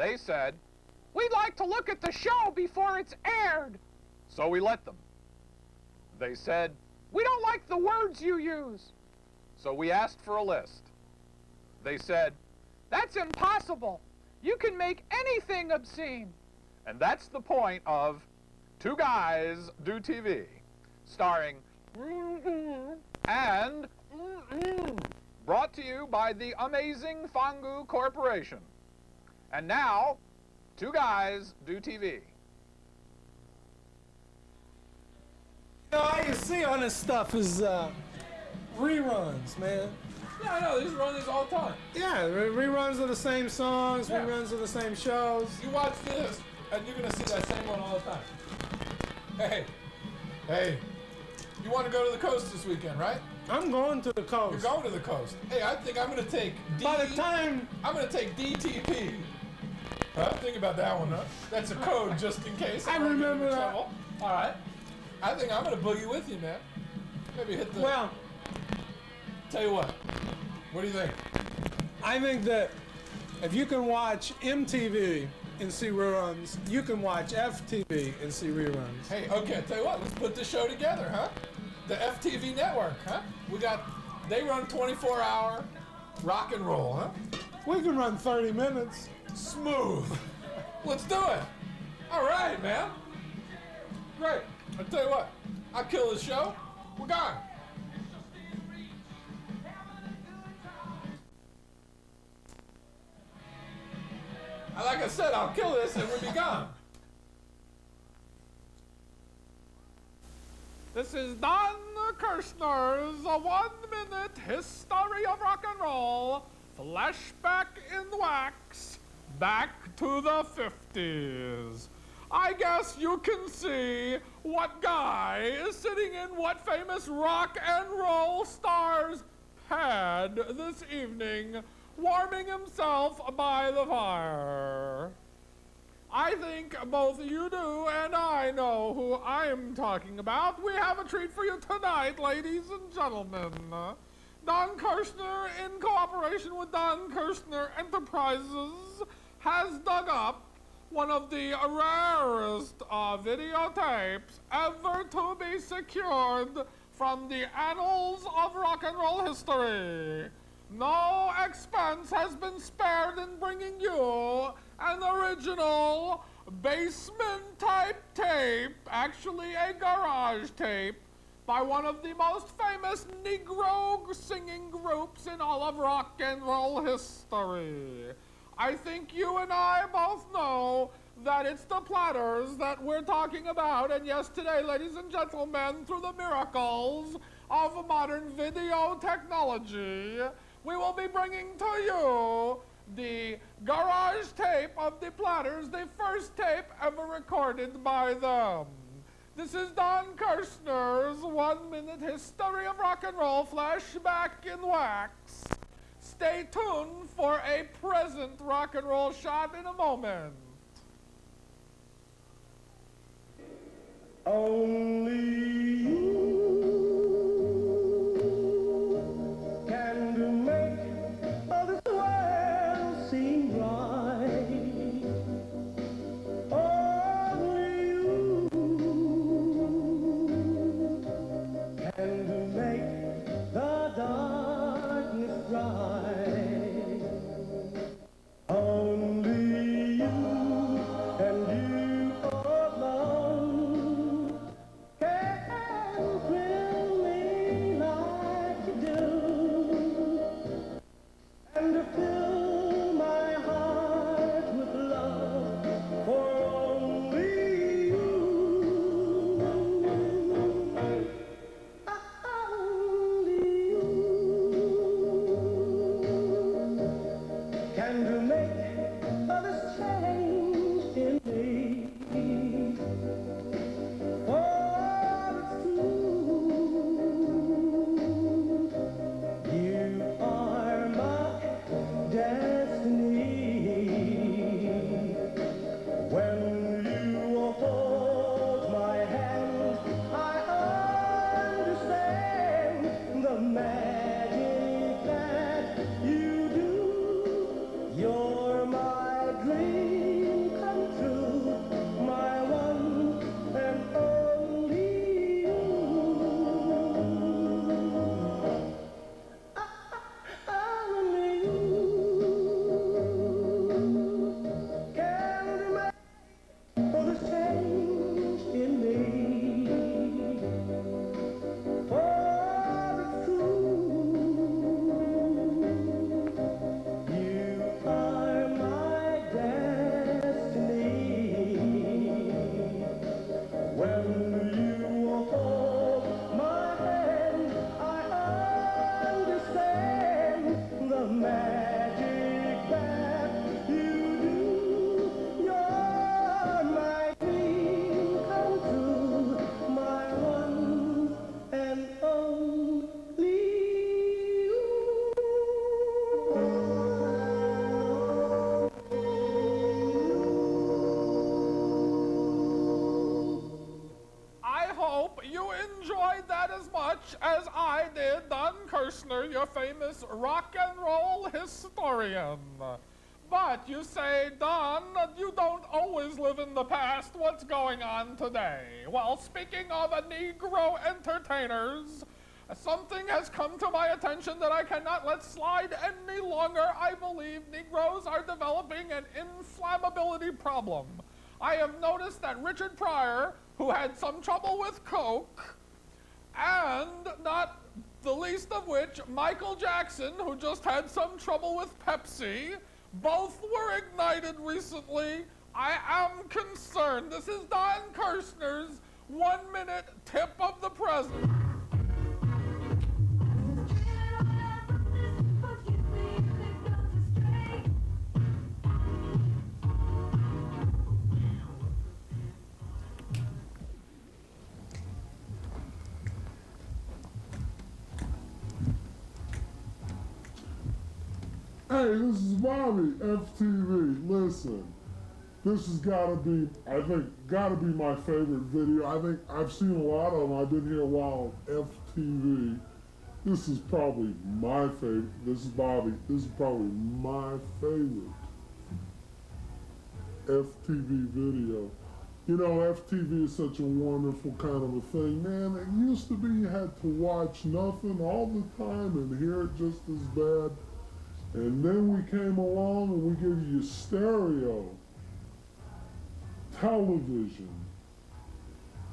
They said, "We'd like to look at the show before it's aired." So we let them. They said, "We don't like the words you use." So we asked for a list. They said, "That's impossible. You can make anything obscene." And that's the point of Two Guys Do TV, starring and brought to you by the amazing Fangu Corporation. And now, Two Guys Do TV. All you see on this stuff is reruns, man. Yeah, I know. They just run these all the time. Yeah, reruns of the same songs, Yeah. reruns of the same shows. You watch this, and you're going to see that same one all the time. Hey, you want to go to the coast this weekend, right? I'm going to the coast. You're going to the coast. Hey, I think I'm going to take By the time... I'm going to take DTP. Huh? Think about that one, huh? That's a code just in case. I remember that. Trouble. All right. I think I'm going to boogie with you, man. Maybe hit the... Well... Tell you what. What do you think? I think that if you can watch MTV and see reruns, you can watch FTV and see reruns. Hey, okay, tell you what, let's put this show together, huh? The FTV network, huh? They run 24-hour rock and roll, huh? We can run 30 minutes. Smooth. Let's do it. All right, man. Great. I'll tell you what, I'll kill this show. We're gone. Like I said, I'll kill this and we'll be gone. This is Don Kirshner's 1-minute history of rock and roll. Flashback in wax. Back to the 50s. I guess you can see what guy is sitting in what famous rock and roll star's pad this evening, warming himself by the fire. I think both you do and I know who I'm talking about. We have a treat for you tonight, ladies and gentlemen. Don Kirshner, in cooperation with Don Kirshner Enterprises, has dug up one of the rarest videotapes ever to be secured from the annals of rock and roll history. No expense has been spared in bringing you an original basement-type tape, actually a garage tape, by one of the most famous Negro singing groups in all of rock and roll history. I think you and I both know that it's the Platters that we're talking about, and yes, today, ladies and gentlemen, through the miracles of modern video technology, we will be bringing to you the garage tape of the Platters, the first tape ever recorded by them. This is Don Kirshner's 1-minute history of rock and roll, flashback in wax. Stay tuned for a present rock and roll shot in a moment. Only you can make all this world seem right. Only you can make the darkness bright. Only you and you alone can Kirshner, your famous rock and roll historian. But you say, Don, you don't always live in the past. What's going on today? Well, speaking of Negro entertainers, something has come to my attention that I cannot let slide any longer. I believe Negroes are developing an inflammability problem. I have noticed that Richard Pryor, who had some trouble with Coke, and not the least of which, Michael Jackson, who just had some trouble with Pepsi, both were ignited recently. I am concerned. This is Don Kirshner's 1-minute tip of the present. Hey, this is Bobby, FTV. Listen, this has gotta be, I think, gotta be my favorite video. I think I've seen a lot of them. I've been here a while on FTV. This is probably my favorite. This is Bobby. This is probably my favorite FTV video. You know, FTV is such a wonderful kind of a thing, man. It used to be you had to watch nothing all the time and hear it just as bad. And then we came along and we give you stereo television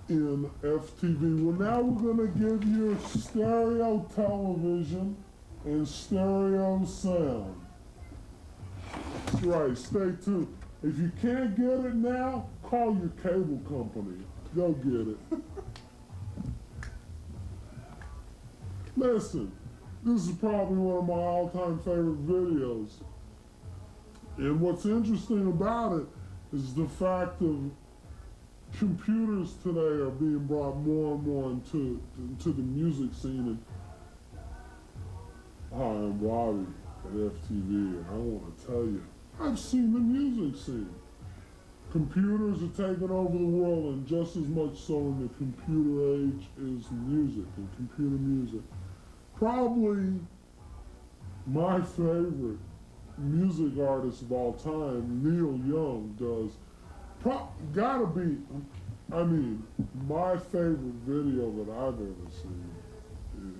in FTV. Well, now we're going to give you stereo television and stereo sound. That's right, stay tuned. If you can't get it now, call your cable company. They'll get it. Listen. This is probably one of my all-time favorite videos. And what's interesting about it is the fact of computers today are being brought more and more into the music scene. And hi, I'm Bobby at FTV, and I want to tell you, I've seen the music scene. Computers are taking over the world, and just as much so in the computer age is music and computer music. Probably my favorite music artist of all time, Neil Young, does. Gotta be, I mean, my favorite video that I've ever seen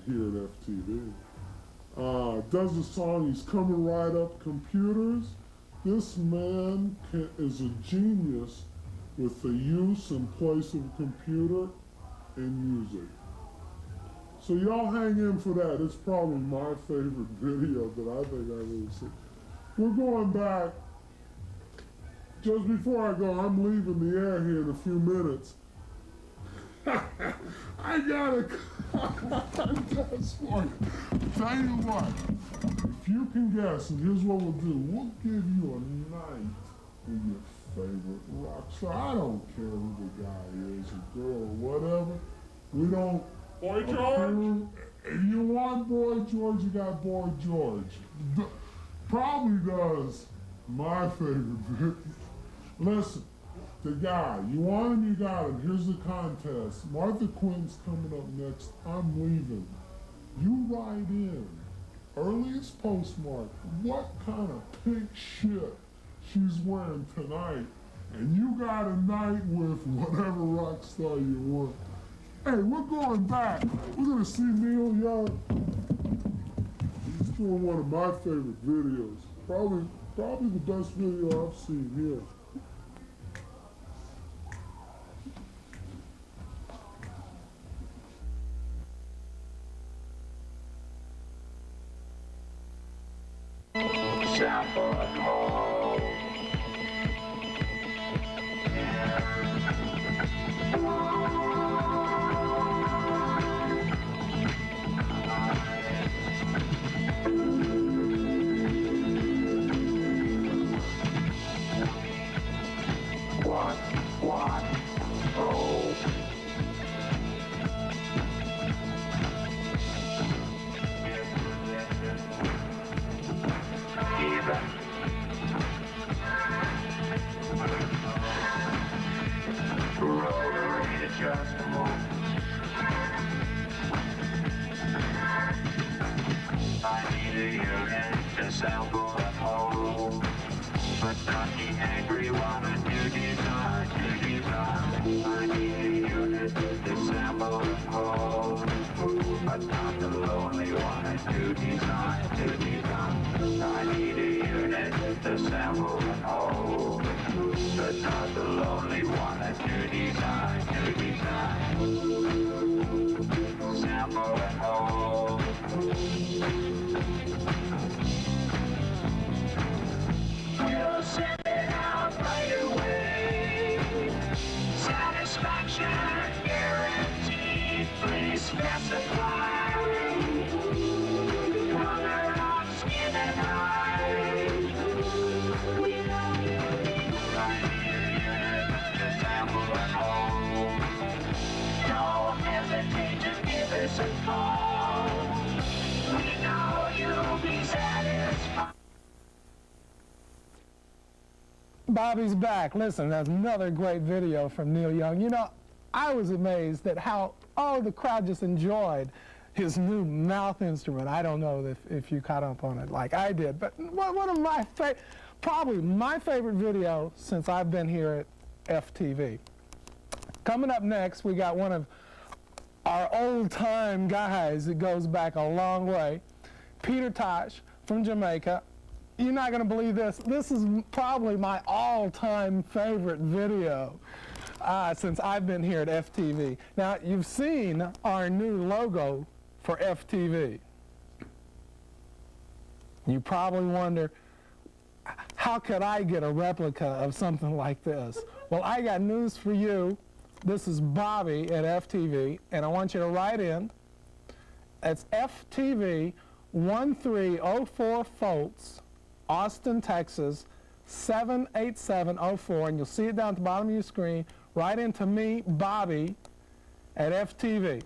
here at FTV. Does a song, he's coming right up computers. This man is a genius with the use and place of a computer in music. So y'all hang in for that. It's probably my favorite video that I think I've ever seen. We're going back. Just before I go, I'm leaving the air here in a few minutes. I got a contest for you. Tell you what, if you can guess, and here's what we'll do. We'll give you a night with your favorite rock star. I don't care who the guy is, a girl, or whatever. We don't. Boy George? If you want Boy George, you got Boy George. Probably does my favorite. Listen, the guy, you want him, you got him. Here's the contest. Martha Quinn's coming up next. I'm leaving. You write in, earliest postmark, what kind of pink shit she's wearing tonight, and you got a night with whatever rock star you want. Hey, we're going back. We're gonna see Neil Young. He's doing one of my favorite videos. Probably the best video I've seen here. not the angry woman you desire to desire. I need a unit to sample and hold, but not the lonely one to design to design. I need a unit to sample and hold, but not the lonely one to design to design. Sample and hold. We'll send it out right away. Satisfaction guaranteed. Please specify color of skin and eyes. We love you. I need a unit to sample and hold. Don't hesitate to give us a call. We know you'll be satisfied. Bobby's back. Listen, that's another great video from Neil Young. You know, I was amazed at how, the crowd just enjoyed his new mouth instrument. I don't know if you caught up on it like I did, but one of my probably my favorite video since I've been here at FTV. Coming up next, we got one of our old-time guys that goes back a long way, Peter Tosh from Jamaica. You're not going to believe this. This is probably my all-time favorite video since I've been here at FTV. Now, you've seen our new logo for FTV. You probably wonder, how could I get a replica of something like this? Well, I got news for you. This is Bobby at FTV, and I want you to write in. It's FTV 1304 Foltz, Austin, Texas, 78704, and you'll see it down at the bottom of your screen. Write in to me, Bobby, at FTV.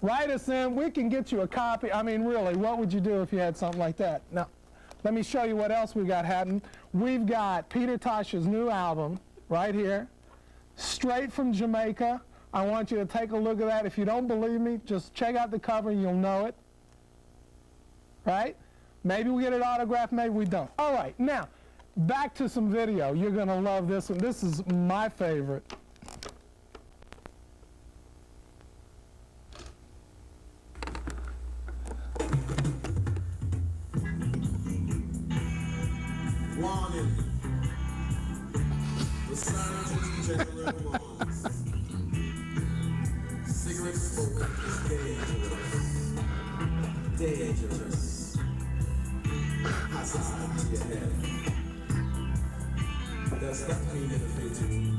Write us in. We can get you a copy. I mean, really, what would you do if you had something like that? Now, let me show you what else we got happening. We've got Peter Tosh's new album right here, straight from Jamaica. I want you to take a look at that. If you don't believe me, just check out the cover and you'll know it. Right? Maybe we get it autographed, maybe we don't. All right, now, back to some video. You're going to love this one. This is my favorite. Warning. The Surgeon General warns. Cigarette smoke is dangerous. Dangerous. Hazard to your head. Does that mean anything to you?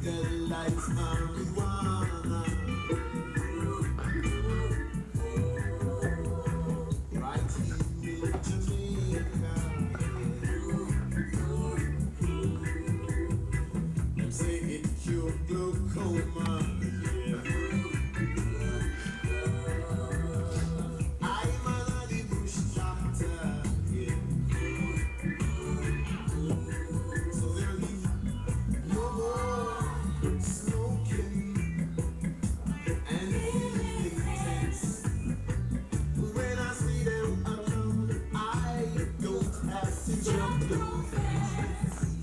The legalize marijuana. Right here in Jamaica. Them say it cure glaucoma.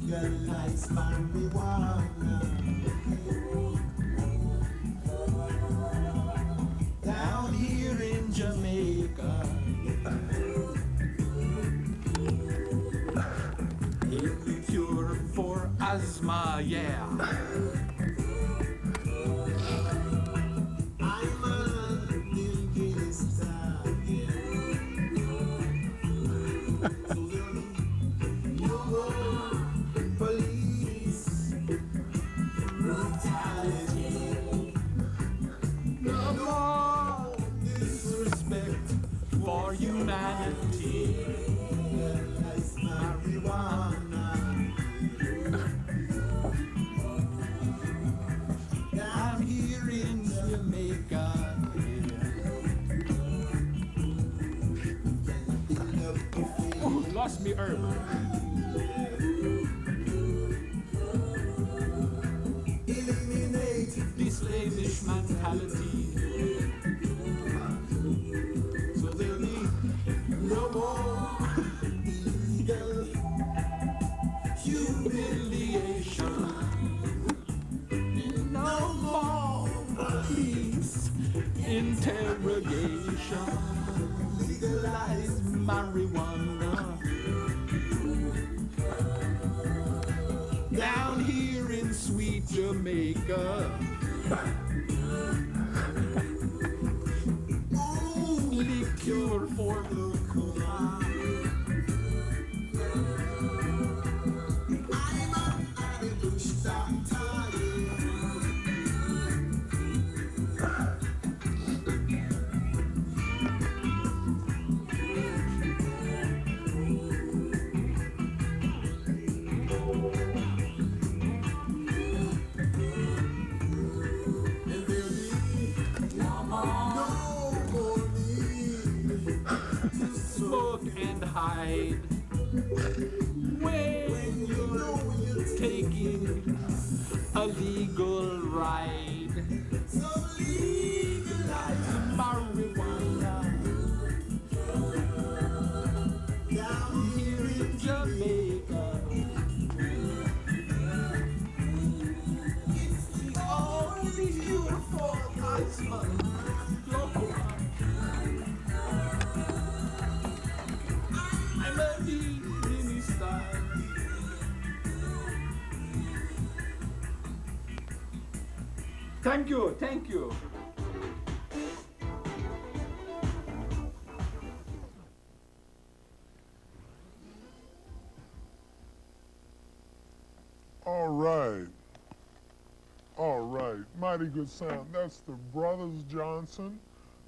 Legalize marijuana. Down here in Jamaica. It's the cure for asthma, yeah. I'm a little gangster, yeah. So there'll be no more police brutality. No more disrespect for humanity. Legalize marijuana. Down here in Jamaica. Ooh, lost me herb. Eliminate The slavish mentality. so there'll be no more eagle humiliation. No more police interrogation. Legalize marijuana. Down here in sweet Jamaica. Only cure for glaucoma. I'm an Irish doctor. Smoke and hide when you're taking a legal ride. So legalize marijuana down here in Jamaica. It's the only cure for asthma. I'm a mini star. Thank you, thank you. All right. All right. Mighty good sound. That's the Brothers Johnson.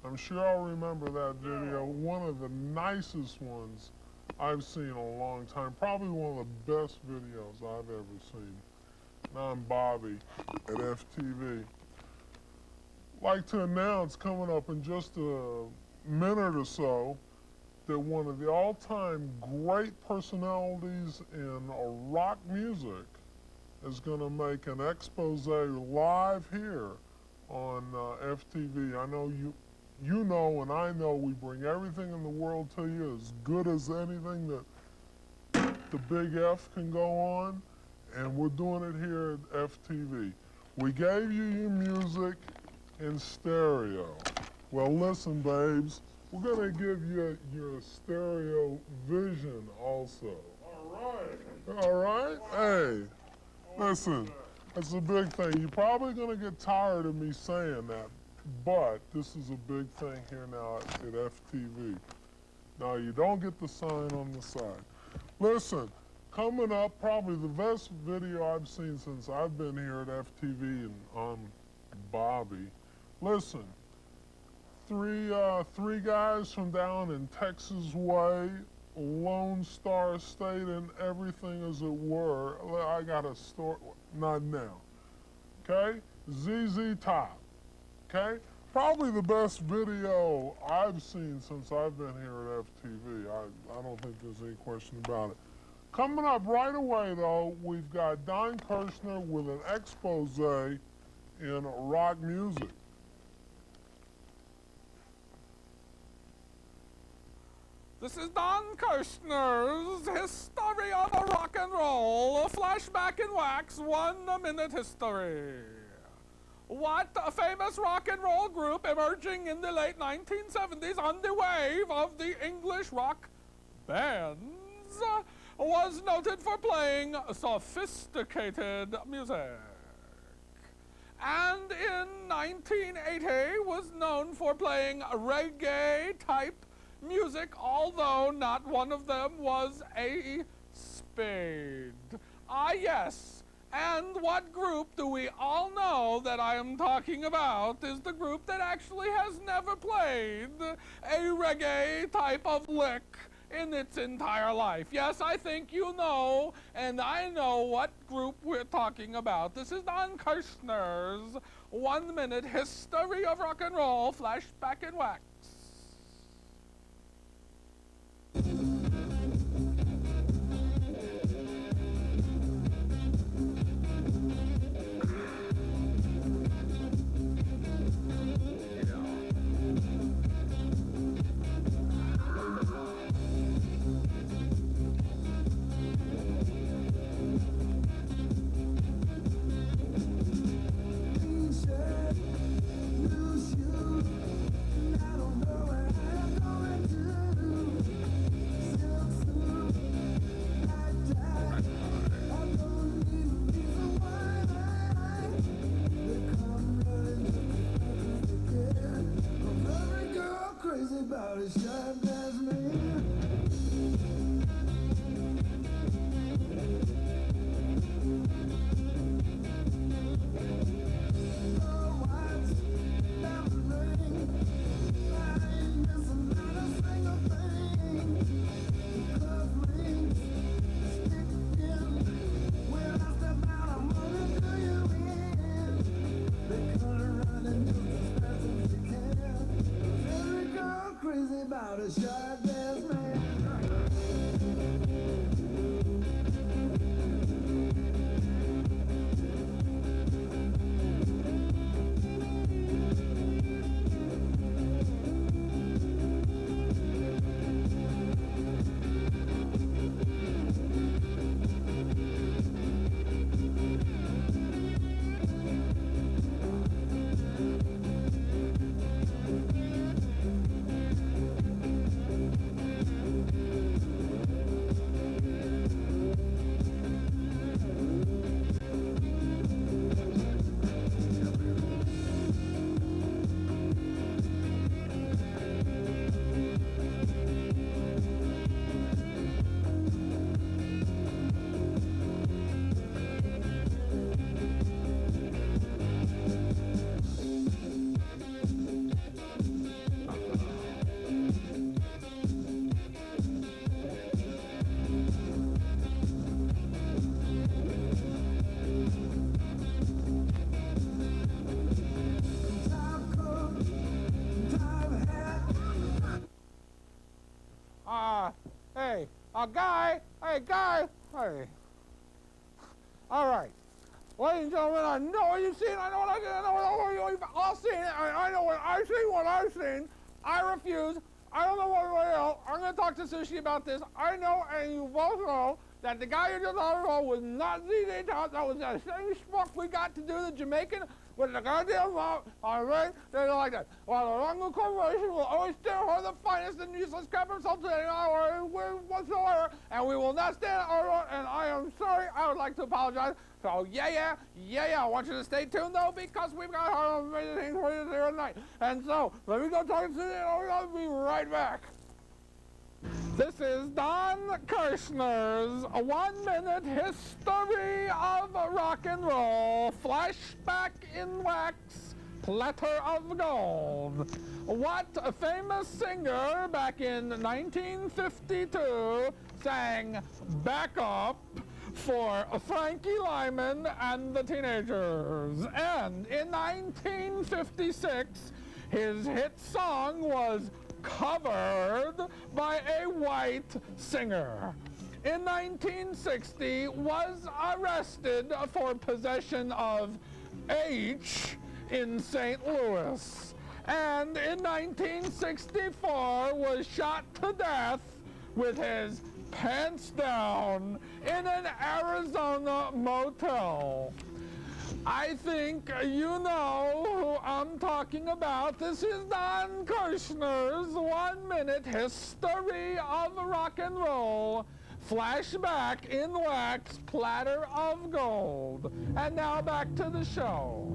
I'm sure I'll remember that video. One of the nicest ones I've seen in a long time. Probably one of the best videos I've ever seen. And I'm Bobby at FTV. Like to announce coming up in just a minute or so that one of the all-time great personalities in rock music is going to make an expose live here on FTV. I know you know and I know we bring everything in the world to you as good as anything that the Big F can go on, and we're doing it here at FTV. We gave you your music in stereo. Well, listen, babes, we're going to give you your stereo vision also. All right. All right? Hey, listen, it's a big thing. You're probably going to get tired of me saying that, but this is a big thing here now at FTV. Now, you don't get the sign on the side. Listen, coming up, probably the best video I've seen since I've been here at FTV, and I'm Bobby. Listen, three guys from down in Texas way, Lone Star State and everything as it were. I got a story, not now, okay? ZZ Top, okay? Probably the best video I've seen since I've been here at FTV. I don't think there's any question about it. Coming up right away, though, we've got Don Kirshner with an expose in rock music. This is Don Kirshner's History of Rock and Roll, a flashback in wax, 1 minute history. What a famous rock and roll group emerging in the late 1970s on the wave of the English rock bands was noted for playing sophisticated music. And in 1980 was known for playing reggae-type music, although not one of them was a spade. Ah, yes. And what group do we all know that I am talking about is the group that actually has never played a reggae type of lick in its entire life. Yes, I think you know, and I know what group we're talking about. This is Don Kirshner's 1 minute History of Rock and Roll, flashback in wax. a shot glass man. Oh, watch that ring. I ain't missing not a single thing. Cause rings stick in. When I step out, I'm gonna do you in. They cut around and just as fast as they can. Every girl crazy about a shot glass man. Hey. All right. Ladies and gentlemen, I know what you've seen. I know what you've all seen. I know what I've seen. I refuse. I don't know what else. I'm going to talk to Sushi about this. I know, and you both know, that the guy you just saw was not ZZ Top. That was that same schmuck we got to do the Jamaican with the goddamn mouth. All right? They don't like that. Well, the Rango Corporation will always stand for the finest and useless crap insulting or whatsoever, and we will not stand our and I am sorry. I would like to apologize. So, yeah. I want you to stay tuned, though, because we've got our amazing things for you here tonight. And so, let me go talk to you, and I'll be right back. This is Don Kirshner's 1-minute history of rock and roll, flashback in wax, platter of gold. What a famous singer back in 1952 sang Back Up for Frankie Lyman and the Teenagers. And in 1956, his hit song was covered by a white singer. In 1960, was arrested for possession of H in St. Louis. And in 1964, was shot to death with his pants down in an Arizona motel. I think you know who I'm talking about. This is Don Kirshner's 1-minute history of rock and roll, flashback in wax, platter of gold. And now back to the show.